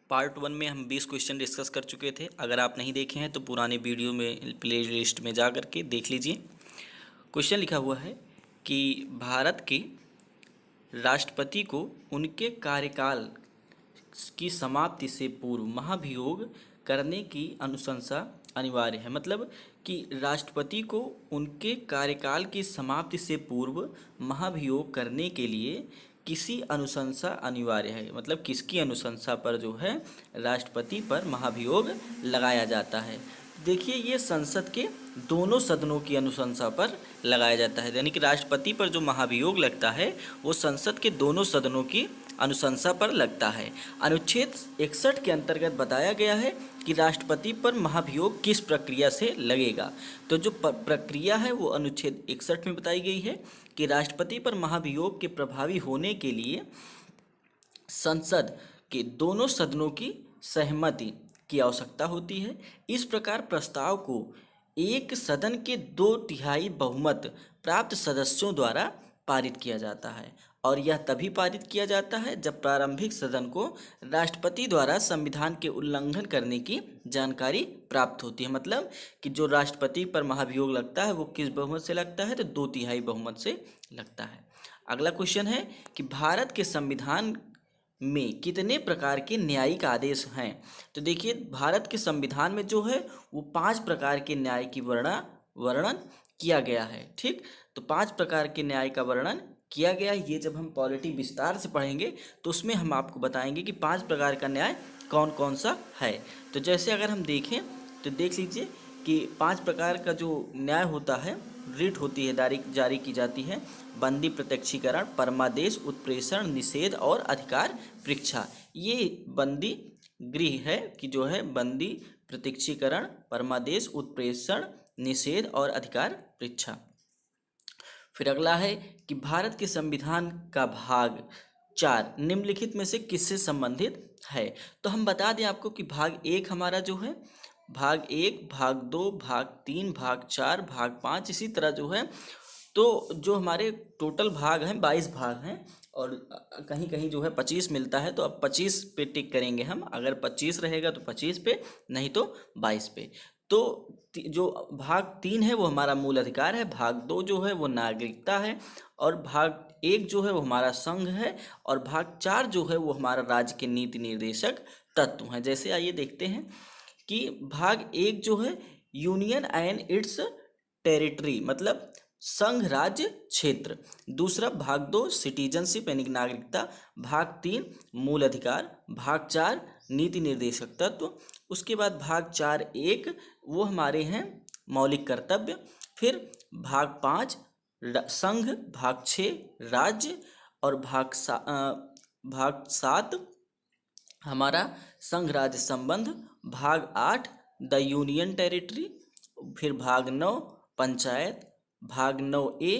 Part 1 में हम 20 question discuss कर चुके थे। अगर आप नहीं देखे हैं तो पुराने वीडियो में प्ले लिस्ट में जा करके देख लीजिए। क्वेश्चन लिखा हुआ है कि भारत के राष्ट्रपति को उनके कार्यकाल की समाप्ति से पूर्व महाभियोग करने की अनुशंसा अनिवार्य है। मतलब कि राष्ट्रपति को उनके कार्यकाल की समाप्ति से पूर्व महाभियोग करने के लिए किसी अनुशंसा अनिवार्य है। मतलब किसकी अनुशंसा पर जो है राष्ट्रपति पर महाभियोग लगाया जाता है। देखिए, ये संसद के दोनों सदनों की अनुशंसा पर लगाया जाता है। यानी कि राष्ट्रपति पर जो महाभियोग लगता है वो संसद के दोनों सदनों की अनुशंसा पर लगता है। अनुच्छेद 61 के अंतर्गत बताया गया है कि राष्ट्रपति पर महाभियोग किस प्रक्रिया से लगेगा। तो जो प्रक्रिया है वो अनुच्छेद 61 में बताई गई है कि राष्ट्रपति पर महाभियोग के प्रभावी होने के लिए संसद के दोनों सदनों की सहमति की आवश्यकता होती है। इस प्रकार प्रस्ताव को एक सदन के 2/3 बहुमत प्राप्त सदस्यों द्वारा पारित किया जाता है और यह तभी पारित किया जाता है जब प्रारंभिक सदन को राष्ट्रपति द्वारा संविधान के उल्लंघन करने की जानकारी प्राप्त होती है। मतलब कि जो राष्ट्रपति पर महाभियोग लगता है वो किस बहुमत से लगता है, तो 2/3 बहुमत से लगता है। अगला क्वेश्चन है कि भारत के संविधान में कितने प्रकार के न्यायिक आदेश हैं। तो देखिए, भारत के संविधान में जो है वो 5 प्रकार के न्याय की वर्णन किया गया है। ठीक, तो 5 प्रकार के न्याय का वर्णन किया गया है। ये जब हम पॉलिटी विस्तार से पढ़ेंगे तो उसमें हम आपको बताएंगे कि 5 प्रकार का न्याय कौन कौन सा है। तो जैसे अगर हम देखें तो देख लीजिए कि 5 प्रकार का जो न्याय होता है, रिट होती है, जारी की जाती है। बंदी प्रत्यक्षीकरण, परमादेश, उत्प्रेषण, निषेध और अधिकार परीक्षा। ये बंदी गृह है कि जो है बंदी प्रत्यक्षीकरण, परमादेश, उत्प्रेषण, निषेध और अधिकार परीक्षा। फिर अगला है कि भारत के संविधान का भाग 4 निम्नलिखित में से किससे संबंधित है। तो हम बता दें आपको कि भाग 1 हमारा जो है भाग 1, भाग 2, भाग 3, भाग 4, भाग 5, इसी तरह जो है तो जो हमारे टोटल भाग हैं 22 भाग हैं और कहीं कहीं जो है 25 मिलता है। तो अब 25 पे टिक करेंगे हम। अगर 25 रहेगा तो 25 पे, नहीं तो 22 पे। तो जो भाग 3 है वो हमारा मूल अधिकार है, भाग 2 जो है वो नागरिकता है और भाग 1 जो है वो हमारा संघ है और भाग 4 जो है वो हमारा राज्य के नीति निर्देशक तत्व हैं। जैसे आइए देखते हैं कि भाग 1 जो है यूनियन एंड इट्स टेरिटरी, मतलब संघ राज्य क्षेत्र। दूसरा भाग 2 सिटीजनशिप यानी नागरिकता। भाग 3 मूल अधिकार। भाग 4 नीति निर्देशक तत्व। उसके बाद भाग 4(1) वो हमारे हैं मौलिक कर्तव्य। फिर भाग 5 संघ, भाग 6 राज्य और भाग 7 हमारा संघ राज्य संबंध। भाग 8 द यूनियन टेरिटरी। फिर भाग 9 पंचायत। भाग 9(a)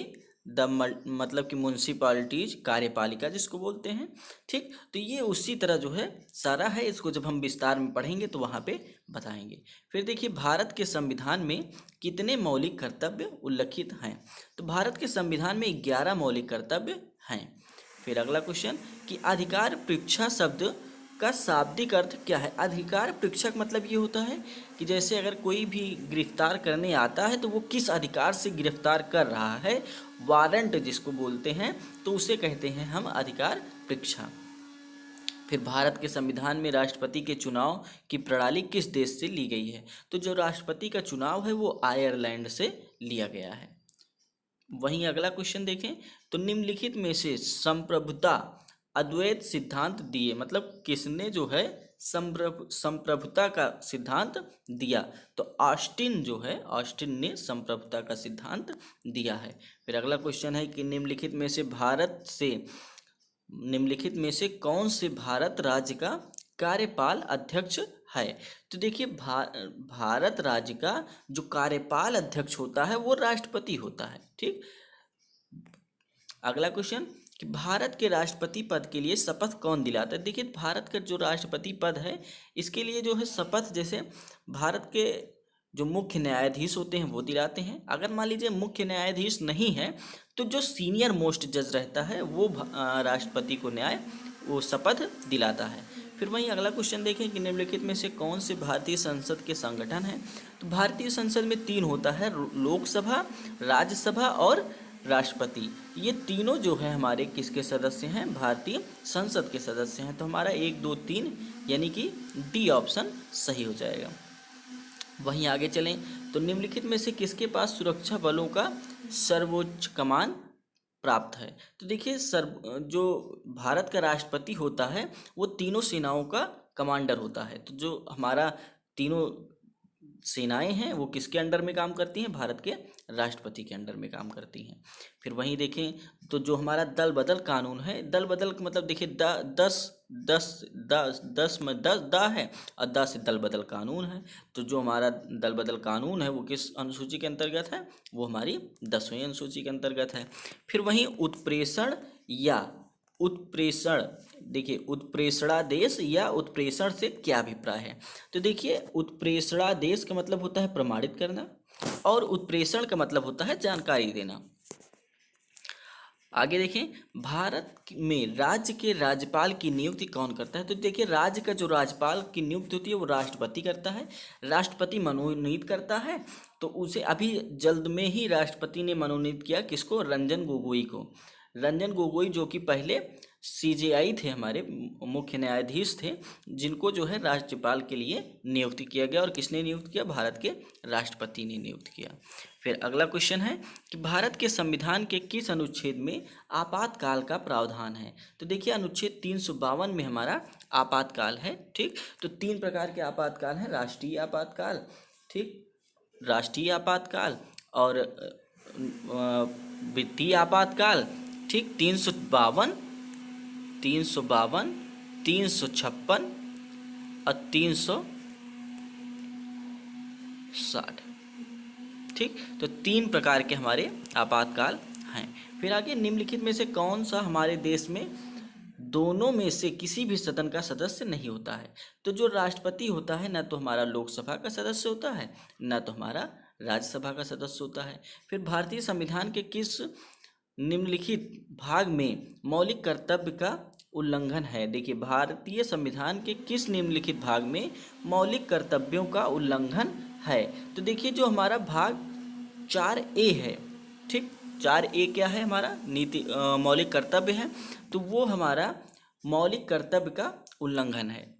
मतलब कि म्यूनसिपालिटीज, कार्यपालिका जिसको बोलते हैं। ठीक, तो ये उसी तरह जो है सारा है। इसको जब हम विस्तार में पढ़ेंगे तो वहाँ पे बताएंगे। फिर देखिए, भारत के संविधान में कितने मौलिक कर्तव्य उल्लिखित हैं। तो भारत के संविधान में 11 मौलिक कर्तव्य हैं। फिर अगला क्वेश्चन कि अधिकार परीक्षा शब्द का शाब्दिक अर्थ क्या है। अधिकार परीक्षक मतलब ये होता है कि जैसे अगर कोई भी गिरफ्तार करने आता है तो वो किस अधिकार से गिरफ्तार कर रहा है, वारंट जिसको बोलते हैं, तो उसे कहते हैं हम अधिकार परीक्षा। फिर भारत के संविधान में राष्ट्रपति के चुनाव की प्रणाली किस देश से ली गई है। तो जो राष्ट्रपति का चुनाव है वो आयरलैंड से लिया गया है। वहीं अगला क्वेश्चन देखें तो निम्नलिखित में से संप्रभुता अद्वैत सिद्धांत दिए, मतलब किसने जो है संप्रभुता का सिद्धांत दिया। तो ऑस्टिन जो है, ऑस्टिन ने संप्रभुता का सिद्धांत दिया है। फिर अगला क्वेश्चन है कि निम्नलिखित में से कौन से भारत राज्य का कार्यपाल अध्यक्ष है। तो देखिए, भारत राज्य का जो कार्यपाल अध्यक्ष होता है वो राष्ट्रपति होता है। ठीक, अगला क्वेश्चन कि भारत के राष्ट्रपति पद के लिए शपथ कौन दिलाता है। देखिए, भारत का जो राष्ट्रपति पद है इसके लिए जो है शपथ जैसे भारत के जो मुख्य न्यायाधीश होते हैं वो दिलाते हैं। अगर मान लीजिए मुख्य न्यायाधीश नहीं है तो जो सीनियर मोस्ट जज रहता है वो राष्ट्रपति को वो शपथ दिलाता है। फिर वहीं अगला क्वेश्चन देखें कि निम्नलिखित में से कौन से भारतीय संसद के संगठन हैं। तो भारतीय संसद में 3 होता है, लोकसभा, राज्यसभा और राष्ट्रपति। ये तीनों जो है हमारे किसके सदस्य हैं, भारतीय संसद के सदस्य हैं। तो हमारा 1 2 3 यानी कि डी ऑप्शन सही हो जाएगा। वहीं आगे चलें तो निम्नलिखित में से किसके पास सुरक्षा बलों का सर्वोच्च कमान प्राप्त है। तो देखिए जो भारत का राष्ट्रपति होता है वो तीनों सेनाओं का कमांडर होता है। तो जो हमारा तीनों सेनाएं हैं वो किसके अंडर में काम करती हैं, भारत के राष्ट्रपति के अंडर में काम करती हैं। फिर वहीं देखें तो जो हमारा दल बदल कानून है, दल बदल का मतलब देखिए दस में द है और 10 से दल बदल कानून है। तो जो हमारा दल बदल कानून है वो किस अनुसूची के अंतर्गत है, वो हमारी 10वीं अनुसूची के अंतर्गत है। फिर वहीं उत्प्रेषण या उत्प्रेषण, देखिए उत्प्रेषणादेश या उत्प्रेषण से क्या अभिप्राय है। तो देखिए उत्प्रेषणादेश का मतलब होता है प्रमाणित करना और उत्प्रेषण का मतलब होता है जानकारी देना। आगे देखें भारत में राज्य के राज्यपाल की नियुक्ति कौन करता है। तो देखिए राज्य का जो राज्यपाल की नियुक्ति होती है वो राष्ट्रपति करता है, राष्ट्रपति मनोनीत करता है। तो उसे अभी जल्द में ही राष्ट्रपति ने मनोनीत किया किसको, रंजन गोगोई को। रंजन गोगोई जो कि पहले सीजेआई थे, हमारे मुख्य न्यायाधीश थे, जिनको जो है राज्यपाल के लिए नियुक्त किया गया। और किसने नियुक्त किया, भारत के राष्ट्रपति ने नियुक्त किया। फिर अगला क्वेश्चन है कि भारत के संविधान के किस अनुच्छेद में आपातकाल का प्रावधान है। तो देखिए अनुच्छेद 352 में हमारा आपातकाल है। ठीक, तो 3 प्रकार के आपातकाल हैं, राष्ट्रीय आपातकाल, ठीक, राष्ट्रीय आपातकाल और वित्तीय आपातकाल, ठीक, 352, 352, 356 और 360। ठीक, तो 3 प्रकार के हमारे आपातकाल हैं। फिर आगे निम्नलिखित में से कौन सा हमारे देश में दोनों में से किसी भी सदन का सदस्य नहीं होता है। तो जो राष्ट्रपति होता है ना तो हमारा लोकसभा का सदस्य होता है, ना तो हमारा राज्यसभा का सदस्य होता है। फिर भारतीय संविधान के किस निम्नलिखित भाग में मौलिक कर्तव्य का उल्लंघन है। देखिए भारतीय संविधान के किस निम्नलिखित भाग में मौलिक कर्तव्यों का उल्लंघन है। तो देखिए जो हमारा भाग 4A है, ठीक, 4A क्या है, हमारा नीति मौलिक कर्तव्य है। तो वो हमारा मौलिक कर्तव्य का उल्लंघन है।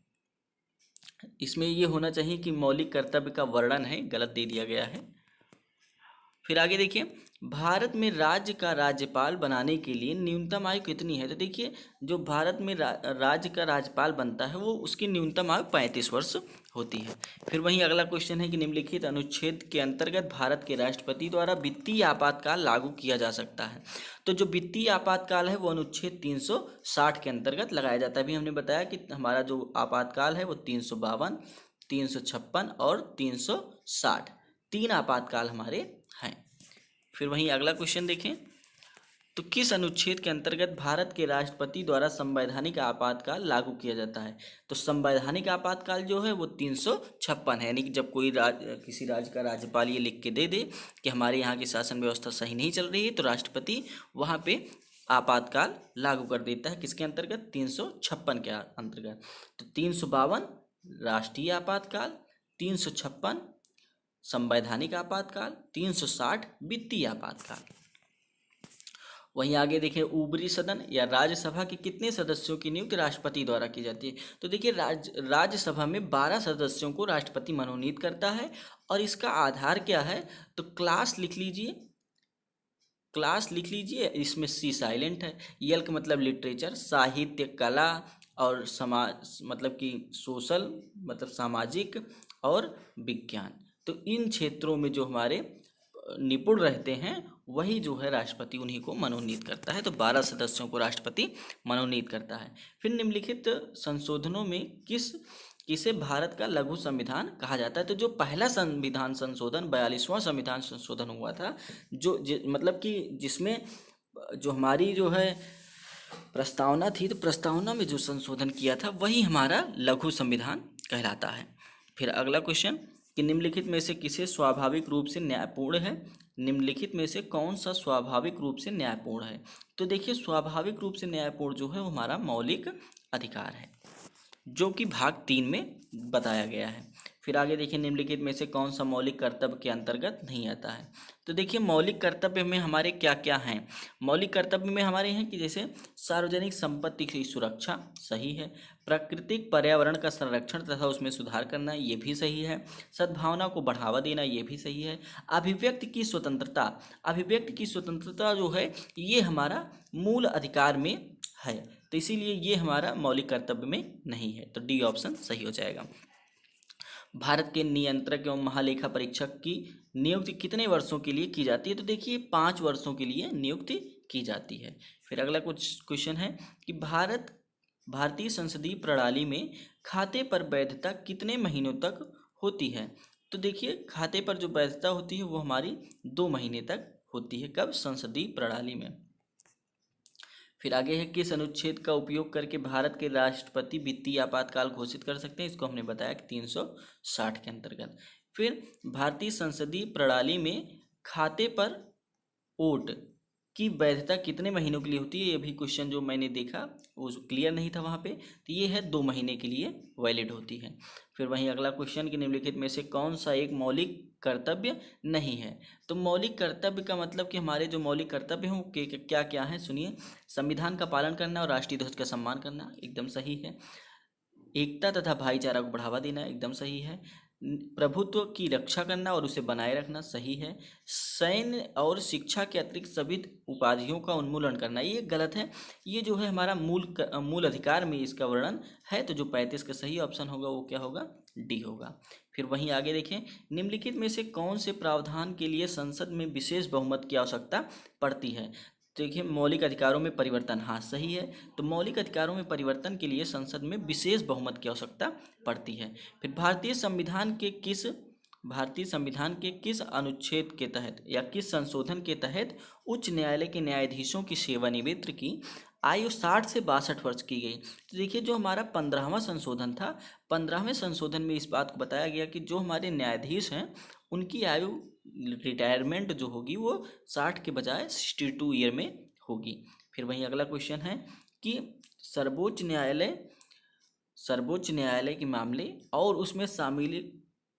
इसमें ये होना चाहिए कि मौलिक कर्तव्य का वर्णन है, गलत दे दिया गया है। फिर आगे देखिए भारत में राज्य का राज्यपाल बनाने के लिए न्यूनतम आयु कितनी है। तो देखिए जो भारत में राज्य का राज्यपाल बनता है वो उसकी न्यूनतम आयु 35 वर्ष होती है। फिर वहीं अगला क्वेश्चन है कि निम्नलिखित अनुच्छेद के अंतर्गत भारत के राष्ट्रपति द्वारा वित्तीय आपातकाल लागू किया जा सकता है। तो जो वित्तीय आपातकाल है वो अनुच्छेद 360 के अंतर्गत लगाया जाता है। अभी हमने बताया कि हमारा जो आपातकाल है वो 352, 356 और 360 3 आपातकाल हमारे हैं। फिर वहीं अगला क्वेश्चन देखें तो किस अनुच्छेद के अंतर्गत भारत के राष्ट्रपति द्वारा संवैधानिक आपातकाल लागू किया जाता है। तो संवैधानिक आपातकाल जो है वो 356 है, यानी कि जब कोई किसी राज्य का राज्यपाल ये लिख के दे दे कि हमारे यहाँ की शासन व्यवस्था सही नहीं चल रही है तो राष्ट्रपति वहाँ पे आपातकाल लागू कर देता है। किसके अंतर्गत, 356 के अंतर्गत। तो 352 राष्ट्रीय आपातकाल, 356 संवैधानिक आपातकाल, 360 वित्तीय आपातकाल। वहीं आगे देखें ऊपरी सदन या राज्यसभा के कितने सदस्यों की नियुक्ति राष्ट्रपति द्वारा की जाती है। तो देखिए राज्यसभा में 12 सदस्यों को राष्ट्रपति मनोनीत करता है और इसका आधार क्या है, तो क्लास लिख लीजिए, क्लास लिख लीजिए, इसमें सी साइलेंट है, यल का मतलब लिटरेचर, साहित्य, कला और समाज मतलब कि सोशल मतलब सामाजिक और विज्ञान। तो इन क्षेत्रों में जो हमारे निपुण रहते हैं वही जो है राष्ट्रपति उन्हीं को मनोनीत करता है। तो 12 सदस्यों को राष्ट्रपति मनोनीत करता है। फिर निम्नलिखित संशोधनों में किसे भारत का लघु संविधान कहा जाता है। तो जो पहला संविधान संशोधन 42वां संविधान संशोधन हुआ था जो मतलब कि जिसमें जो हमारी जो है प्रस्तावना थी, तो प्रस्तावना में जो संशोधन किया था वही हमारा लघु संविधान कहलाता है। फिर अगला क्वेश्चन कि निम्नलिखित में से किसे स्वाभाविक रूप से न्यायपूर्ण है। निम्नलिखित में से कौन सा स्वाभाविक रूप से न्यायपूर्ण है। तो देखिए स्वाभाविक रूप से न्यायपूर्ण जो है वो हमारा मौलिक अधिकार है। जो कि भाग 3 में बताया गया है। फिर आगे देखिए, निम्नलिखित में से कौन सा मौलिक कर्तव्य के अंतर्गत नहीं आता है। तो देखिए, मौलिक कर्तव्य में हमारे क्या क्या हैं। मौलिक कर्तव्य में हमारे हैं कि जैसे सार्वजनिक संपत्ति की सुरक्षा, सही है। प्राकृतिक पर्यावरण का संरक्षण तथा उसमें सुधार करना, ये भी सही है। सद्भावना को बढ़ावा देना, ये भी सही है। अभिव्यक्ति की स्वतंत्रता, अभिव्यक्ति की स्वतंत्रता जो है ये हमारा मूल अधिकार में है, तो इसीलिए ये हमारा मौलिक कर्तव्य में नहीं है। तो डी ऑप्शन सही हो जाएगा। भारत के नियंत्रक एवं महालेखा परीक्षक की नियुक्ति कितने वर्षों के लिए की जाती है। तो देखिए 5 वर्षों के लिए नियुक्ति की जाती है। फिर अगला कुछ क्वेश्चन है कि भारतीय संसदीय प्रणाली में खाते पर वैधता कितने महीनों तक होती है। तो देखिए, खाते पर जो वैधता होती है वो हमारी 2 महीने तक होती है। कब? संसदीय प्रणाली में। फिर आगे है, किस अनुच्छेद का उपयोग करके भारत के राष्ट्रपति वित्तीय आपातकाल घोषित कर सकते हैं। इसको हमने बताया कि 360 के अंतर्गत। फिर भारतीय संसदीय प्रणाली में खाते पर वोट की वैधता कितने महीनों के लिए होती है। ये भी क्वेश्चन जो मैंने देखा वो क्लियर नहीं था वहाँ पे, तो ये है 2 महीने के लिए वैलिड होती है। फिर वहीं अगला क्वेश्चन कि निम्नलिखित में से कौन सा एक मौलिक कर्तव्य नहीं है। तो मौलिक कर्तव्य का मतलब कि हमारे जो मौलिक कर्तव्य हैं वो क्या क्या हैं, सुनिए। संविधान का पालन करना और राष्ट्रीय ध्वज का सम्मान करना, एकदम सही है। एकता तथा भाईचारा को बढ़ावा देना, एकदम सही है। प्रभुत्व की रक्षा करना और उसे बनाए रखना, सही है। सैन्य और शिक्षा के अतिरिक्त सभी उपाधियों का उन्मूलन करना, ये गलत है। ये जो है हमारा मूल अधिकार में इसका वर्णन है। तो जो 35 का सही ऑप्शन होगा वो क्या होगा? डी होगा। फिर वहीं आगे देखें, निम्नलिखित में से कौन से प्रावधान के लिए संसद में विशेष बहुमत की आवश्यकता पड़ती है। देखिए, मौलिक अधिकारों में परिवर्तन, हाँ सही है। तो मौलिक अधिकारों में परिवर्तन के लिए संसद में विशेष बहुमत की आवश्यकता पड़ती है। फिर भारतीय संविधान के किस अनुच्छेद के तहत या किस संशोधन के तहत उच्च न्यायालय के न्यायाधीशों की सेवानिवृत्ति की आयु 60 से 62 वर्ष की गई। तो देखिए, जो हमारा 15वां संशोधन था, 15वें संशोधन में इस बात को बताया गया कि जो हमारे न्यायाधीश हैं उनकी आयु रिटायरमेंट जो होगी वो 60 के बजाय 62 ईयर में होगी। फिर वहीं अगला क्वेश्चन है कि सर्वोच्च न्यायालय के मामले और उसमें शामिल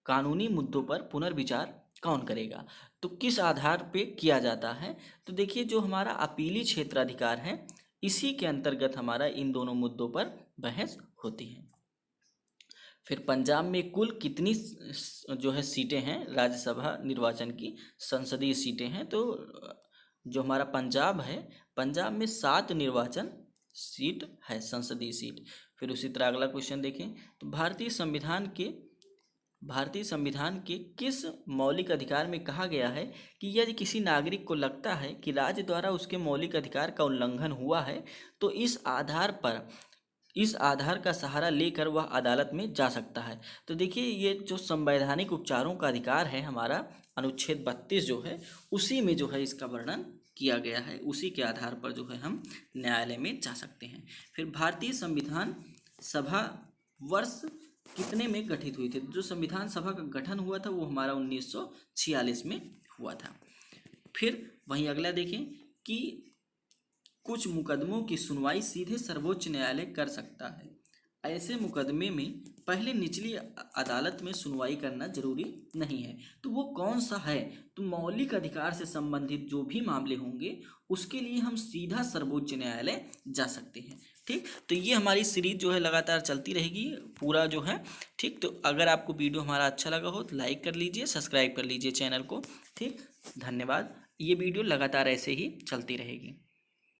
कानूनी मुद्दों पर पुनर्विचार कौन करेगा। तो किस आधार पे किया जाता है। तो देखिए, जो हमारा अपीली क्षेत्राधिकार है इसी के अंतर्गत हमारा इन दोनों मुद्दों पर बहस होती है। फिर पंजाब में कुल कितनी जो है सीटें हैं राज्यसभा निर्वाचन की, संसदीय सीटें हैं। तो जो हमारा पंजाब है, पंजाब में 7 निर्वाचन सीट है, संसदीय सीट। फिर उसी तरह अगला क्वेश्चन देखें, तो भारतीय संविधान के किस मौलिक अधिकार में कहा गया है कि यदि किसी नागरिक को लगता है कि राज्य द्वारा उसके मौलिक अधिकार का उल्लंघन हुआ है तो इस आधार का सहारा लेकर वह अदालत में जा सकता है। तो देखिए, ये जो संवैधानिक उपचारों का अधिकार है हमारा, अनुच्छेद 32 जो है उसी में जो है इसका वर्णन किया गया है। उसी के आधार पर जो है हम न्यायालय में जा सकते हैं। फिर भारतीय संविधान सभा वर्ष कितने में गठित हुई थी। जो संविधान सभा का गठन हुआ था वो हमारा 1946 में हुआ था। फिर वहीं अगला देखें कि कुछ मुकदमों की सुनवाई सीधे सर्वोच्च न्यायालय कर सकता है। ऐसे मुकदमे में पहले निचली अदालत में सुनवाई करना जरूरी नहीं है। तो वो कौन सा है। तो मौलिक अधिकार से संबंधित जो भी मामले होंगे उसके लिए हम सीधा सर्वोच्च न्यायालय जा सकते हैं। ठीक, तो ये हमारी सीरीज जो है लगातार चलती रहेगी पूरा जो है। ठीक, तो अगर आपको वीडियो हमारा अच्छा लगा हो तो लाइक कर लीजिए, सब्सक्राइब कर लीजिए चैनल को। ठीक, धन्यवाद। ये वीडियो लगातार ऐसे ही चलती रहेगी।